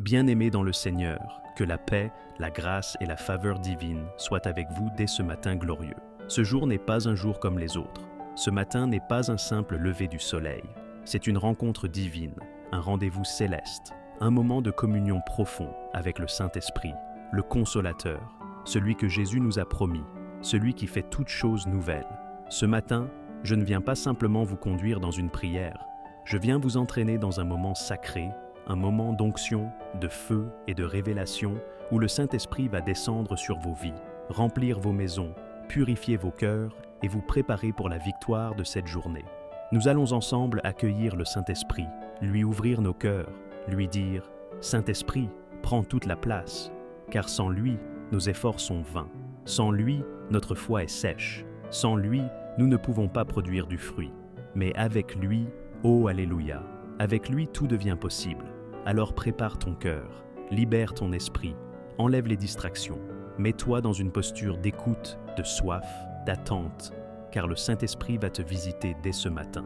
Bien-aimés dans le Seigneur, que la paix, la grâce et la faveur divine soient avec vous dès ce matin glorieux. Ce jour n'est pas un jour comme les autres. Ce matin n'est pas un simple lever du soleil. C'est une rencontre divine, un rendez-vous céleste, un moment de communion profond avec le Saint-Esprit, le Consolateur, celui que Jésus nous a promis, celui qui fait toutes choses nouvelles. Ce matin, je ne viens pas simplement vous conduire dans une prière, je viens vous entraîner dans un moment sacré, un moment d'onction, de feu et de révélation où le Saint-Esprit va descendre sur vos vies, remplir vos maisons, purifier vos cœurs et vous préparer pour la victoire de cette journée. Nous allons ensemble accueillir le Saint-Esprit, lui ouvrir nos cœurs, lui dire « Saint-Esprit, prends toute la place », car sans lui, nos efforts sont vains. Sans lui, notre foi est sèche. Sans lui, nous ne pouvons pas produire du fruit. Mais avec lui, oh Alléluia, avec lui tout devient possible. Alors prépare ton cœur, libère ton esprit, enlève les distractions, mets-toi dans une posture d'écoute, de soif, d'attente, car le Saint-Esprit va te visiter dès ce matin.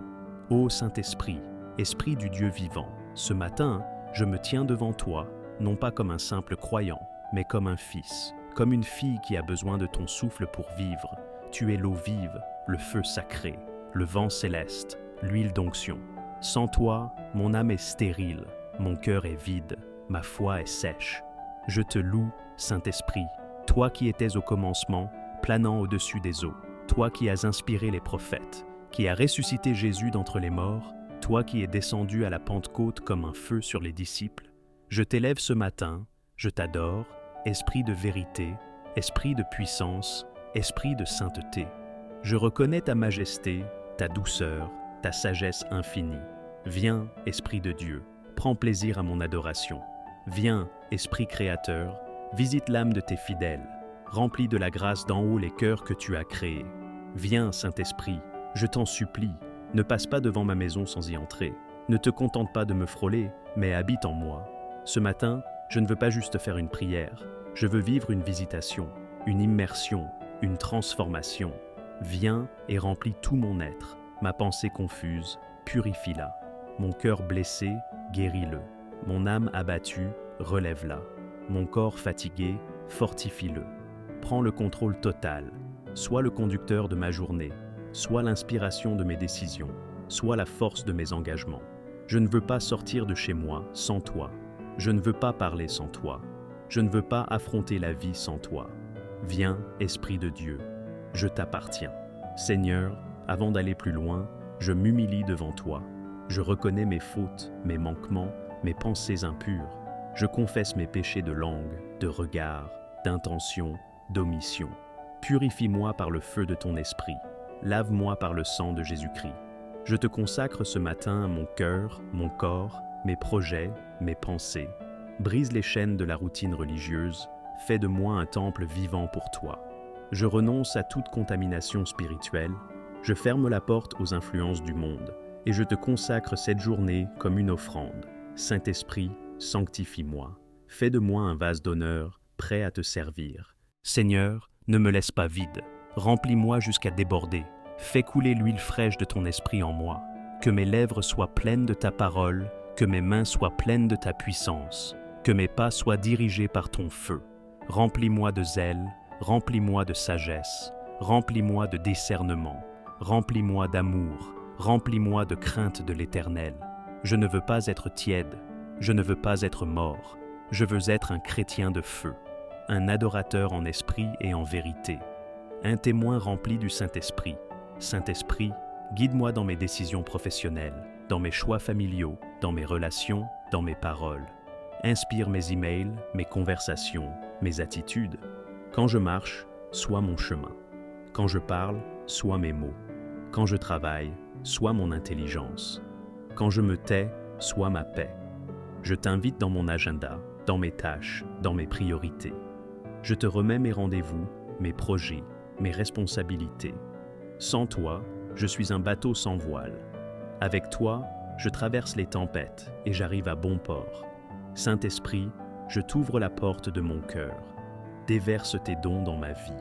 Ô Saint-Esprit, Esprit du Dieu vivant, ce matin, je me tiens devant toi, non pas comme un simple croyant, mais comme un fils, comme une fille qui a besoin de ton souffle pour vivre. Tu es l'eau vive, le feu sacré, le vent céleste, l'huile d'onction. Sans toi, mon âme est stérile, mon cœur est vide, ma foi est sèche. Je te loue, Saint-Esprit, toi qui étais au commencement, planant au-dessus des eaux, toi qui as inspiré les prophètes, qui as ressuscité Jésus d'entre les morts, toi qui es descendu à la Pentecôte comme un feu sur les disciples. Je t'élève ce matin, je t'adore, Esprit de vérité, Esprit de puissance, Esprit de sainteté. Je reconnais ta majesté, ta douceur, ta sagesse infinie. Viens, Esprit de Dieu, prends plaisir à mon adoration. Viens, Esprit créateur, visite l'âme de tes fidèles. Remplis de la grâce d'en haut les cœurs que tu as créés. Viens, Saint-Esprit, je t'en supplie, ne passe pas devant ma maison sans y entrer. Ne te contente pas de me frôler, mais habite en moi. Ce matin, je ne veux pas juste faire une prière, je veux vivre une visitation, une immersion, une transformation. Viens et remplis tout mon être, ma pensée confuse, purifie-la. Mon cœur blessé, guéris-le. Mon âme abattue, relève-la. Mon corps fatigué, fortifie-le. Prends le contrôle total. Sois le conducteur de ma journée, sois l'inspiration de mes décisions, sois la force de mes engagements. Je ne veux pas sortir de chez moi sans toi. Je ne veux pas parler sans toi. Je ne veux pas affronter la vie sans toi. Viens, Esprit de Dieu, je t'appartiens. Seigneur, avant d'aller plus loin, je m'humilie devant toi. Je reconnais mes fautes, mes manquements, mes pensées impures. Je confesse mes péchés de langue, de regard, d'intention, d'omission. Purifie-moi par le feu de ton esprit. Lave-moi par le sang de Jésus-Christ. Je te consacre ce matin mon cœur, mon corps, mes projets, mes pensées. Brise les chaînes de la routine religieuse, fais de moi un temple vivant pour toi. Je renonce à toute contamination spirituelle, je ferme la porte aux influences du monde, et je te consacre cette journée comme une offrande. Saint-Esprit, sanctifie-moi. Fais de moi un vase d'honneur, prêt à te servir. Seigneur, ne me laisse pas vide. Remplis-moi jusqu'à déborder. Fais couler l'huile fraîche de ton esprit en moi. Que mes lèvres soient pleines de ta parole, que mes mains soient pleines de ta puissance, que mes pas soient dirigés par ton feu. Remplis-moi de zèle, remplis-moi de sagesse, remplis-moi de discernement, remplis-moi d'amour, remplis-moi de crainte de l'Éternel. Je ne veux pas être tiède, je ne veux pas être mort, je veux être un chrétien de feu, un adorateur en esprit et en vérité, un témoin rempli du Saint-Esprit. Saint-Esprit, guide-moi dans mes décisions professionnelles, dans mes choix familiaux, dans mes relations, dans mes paroles. Inspire mes emails, mes conversations, mes attitudes. Quand je marche, sois mon chemin. Quand je parle, sois mes mots. Quand je travaille, sois mon intelligence. Quand je me tais, sois ma paix. Je t'invite dans mon agenda, dans mes tâches, dans mes priorités. Je te remets mes rendez-vous, mes projets, mes responsabilités. Sans toi, je suis un bateau sans voile. Avec toi, je traverse les tempêtes et j'arrive à bon port. Saint-Esprit, je t'ouvre la porte de mon cœur. Déverse tes dons dans ma vie.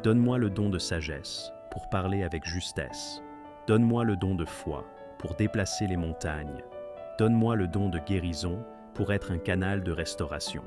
Donne-moi le don de sagesse pour parler avec justesse. Donne-moi le don de foi pour déplacer les montagnes. Donne-moi le don de guérison pour être un canal de restauration.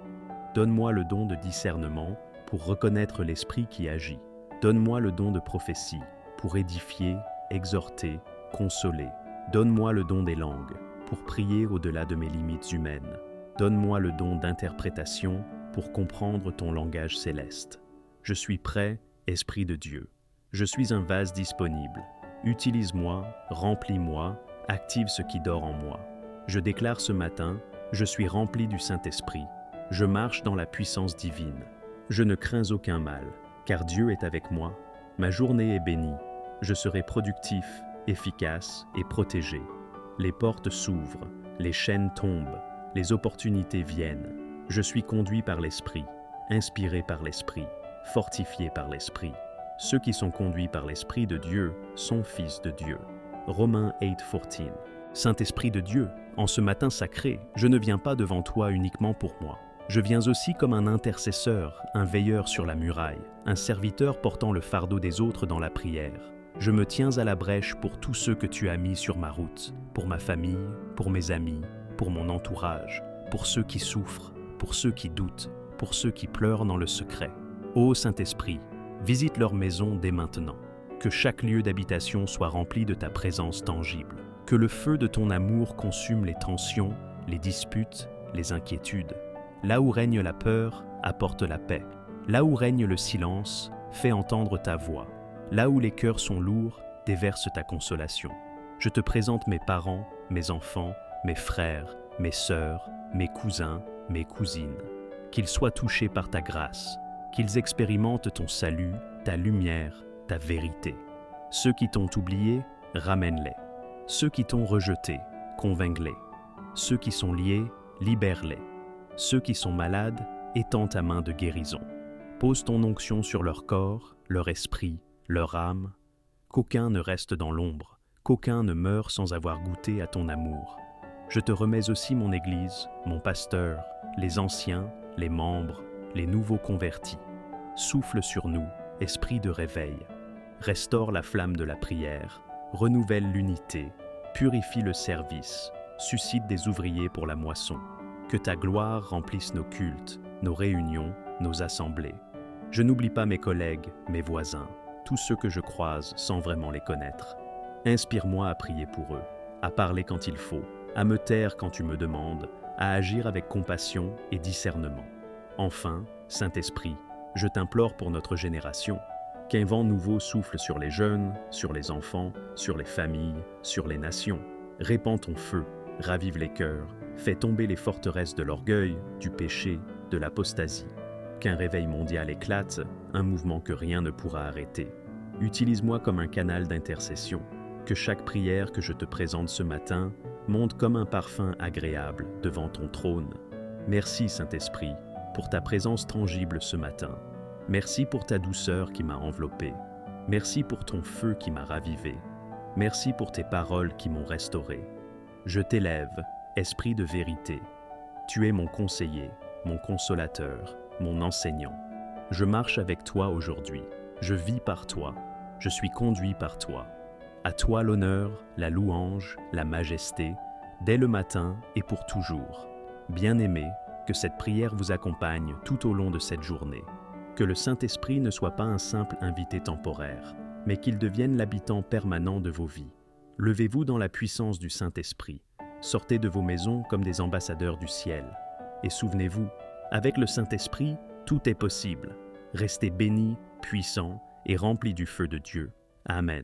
Donne-moi le don de discernement pour reconnaître l'Esprit qui agit. Donne-moi le don de prophétie pour édifier, exhorter, consoler. Donne-moi le don des langues pour prier au-delà de mes limites humaines. Donne-moi le don d'interprétation pour comprendre ton langage céleste. Je suis prêt, Esprit de Dieu. Je suis un vase disponible. Utilise-moi, remplis-moi, active ce qui dort en moi. Je déclare ce matin, je suis rempli du Saint-Esprit. Je marche dans la puissance divine. Je ne crains aucun mal, car Dieu est avec moi. Ma journée est bénie. Je serai productif, efficace et protégé. Les portes s'ouvrent, les chaînes tombent, les opportunités viennent. Je suis conduit par l'Esprit, inspiré par l'Esprit, fortifié par l'Esprit. Ceux qui sont conduits par l'Esprit de Dieu sont fils de Dieu. Romains 8:14. Saint-Esprit de Dieu, en ce matin sacré, je ne viens pas devant toi uniquement pour moi. Je viens aussi comme un intercesseur, un veilleur sur la muraille, un serviteur portant le fardeau des autres dans la prière. Je me tiens à la brèche pour tous ceux que tu as mis sur ma route, pour ma famille, pour mes amis, pour mon entourage, pour ceux qui souffrent, pour ceux qui doutent, pour ceux qui pleurent dans le secret. Ô Saint-Esprit, visite leur maison dès maintenant. Que chaque lieu d'habitation soit rempli de ta présence tangible. Que le feu de ton amour consume les tensions, les disputes, les inquiétudes. Là où règne la peur, apporte la paix. Là où règne le silence, fais entendre ta voix. Là où les cœurs sont lourds, déverse ta consolation. Je te présente mes parents, mes enfants, mes frères, mes sœurs, mes cousins, mes cousines. Qu'ils soient touchés par ta grâce, qu'ils expérimentent ton salut, ta lumière, ta vérité. Ceux qui t'ont oublié, ramène-les. Ceux qui t'ont rejeté, convainc-les. Ceux qui sont liés, libère-les. Ceux qui sont malades, étends ta main de guérison. Pose ton onction sur leur corps, leur esprit, leur âme. Qu'aucun ne reste dans l'ombre, qu'aucun ne meure sans avoir goûté à ton amour. Je te remets aussi mon Église, mon pasteur, les anciens, les membres, les nouveaux convertis. Souffle sur nous, esprit de réveil. Restaure la flamme de la prière, renouvelle l'unité, purifie le service, suscite des ouvriers pour la moisson. Que ta gloire remplisse nos cultes, nos réunions, nos assemblées. Je n'oublie pas mes collègues, mes voisins, tous ceux que je croise sans vraiment les connaître. Inspire-moi à prier pour eux, à parler quand il faut, à me taire quand tu me demandes, à agir avec compassion et discernement. Enfin, Saint-Esprit, je t'implore pour notre génération, qu'un vent nouveau souffle sur les jeunes, sur les enfants, sur les familles, sur les nations. Répands ton feu, ravive les cœurs, fais tomber les forteresses de l'orgueil, du péché, de l'apostasie. Qu'un réveil mondial éclate, un mouvement que rien ne pourra arrêter. Utilise-moi comme un canal d'intercession. Que chaque prière que je te présente ce matin monte comme un parfum agréable devant ton trône. Merci Saint-Esprit pour ta présence tangible ce matin. Merci pour ta douceur qui m'a enveloppé. Merci pour ton feu qui m'a ravivé. Merci pour tes paroles qui m'ont restauré. Je t'élève, Esprit de vérité. Tu es mon conseiller, mon consolateur, mon enseignant. Je marche avec toi aujourd'hui. Je vis par toi. Je suis conduit par toi. À toi l'honneur, la louange, la majesté, dès le matin et pour toujours. Bien-aimés, que cette prière vous accompagne tout au long de cette journée. Que le Saint-Esprit ne soit pas un simple invité temporaire, mais qu'il devienne l'habitant permanent de vos vies. Levez-vous dans la puissance du Saint-Esprit. Sortez de vos maisons comme des ambassadeurs du ciel. Et souvenez-vous, avec le Saint-Esprit, tout est possible. Restez bénis, puissants et remplis du feu de Dieu. Amen.